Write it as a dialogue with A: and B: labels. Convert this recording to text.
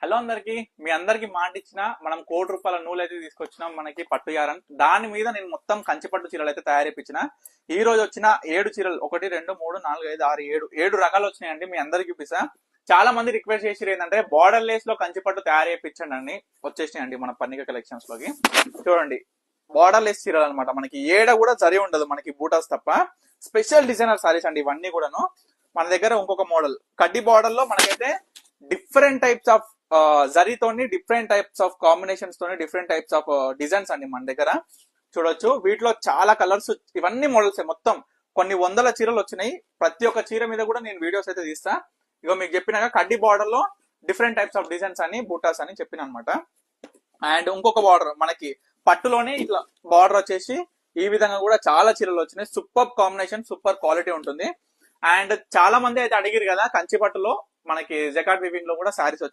A: Hello అందరికి, మీ అందరికి మాట ఇచ్చిన మనం ₹1,00,00,000 నూలు అయితే తీసుకొచ్చినాం మనకి పట్టు యారం. దాని మీద నేను మొత్తం కంచిపట్టు చీరలు అయితే తయారైపించిన. ఈ రోజు వచ్చిన 7 చీరలు 1 2 3 4 5 6 7 రకాలు వచ్చినాయండి. మీ అందరికి చూపిస్తా. చాలా మంది రిక్వెస్ట్ చేసి ఏంటంటే బార్డర్ లేస్ లో కంచిపట్టు తయారైపించండి అని వచ్చేసినాయండి మన పన్నిక కలెక్షన్స్ లోకి. చూడండి, బార్డర్ లెస్ చీరలు అనమాట. మనకి ఏడ కూడా సరి ఉండదు, మనకి బూటాస్ తప్ప. స్పెషల్ డిజైనర్ సారీస్ అండి ఇవన్నీ కూడాను. మన దగ్గర ఇంకొక మోడల్ కడ్డీ బార్డర్ లో మనకైతే డిఫరెంట్ టైప్స్ ఆఫ్ జరీతోని, డిఫరెంట్ టైప్స్ ఆఫ్ కాంబినేషన్స్ తోని, డిఫరెంట్ టైప్స్ ఆఫ్ డిజైన్స్ అండి మన దగ్గర. చూడొచ్చు, వీటిలో చాలా కలర్స్, ఇవన్నీ మోడల్స్ మొత్తం కొన్ని వందల చీరలు వచ్చినాయి. ప్రతి ఒక్క చీర మీద కూడా నేను వీడియోస్ అయితే తీస్తా. ఇక మీకు చెప్పినాక కడ్డీ బార్డర్ లో డిఫరెంట్ టైప్స్ ఆఫ్ డిజైన్స్ అని, బూటాస్ అని చెప్పిన అనమాట. అండ్ ఇంకొక బార్డర్ మనకి పట్టులోనే ఇట్లా బార్డర్ వచ్చేసి ఈ విధంగా కూడా చాలా చీరలు వచ్చినాయి. సూపర్ కాంబినేషన్, సూపర్ క్వాలిటీ ఉంటుంది. అండ్ చాలా మంది అయితే అడిగిరు కదా కంచి పట్టులో మనకి జకాట్ వీవింగ్ లో కూడా సారీస్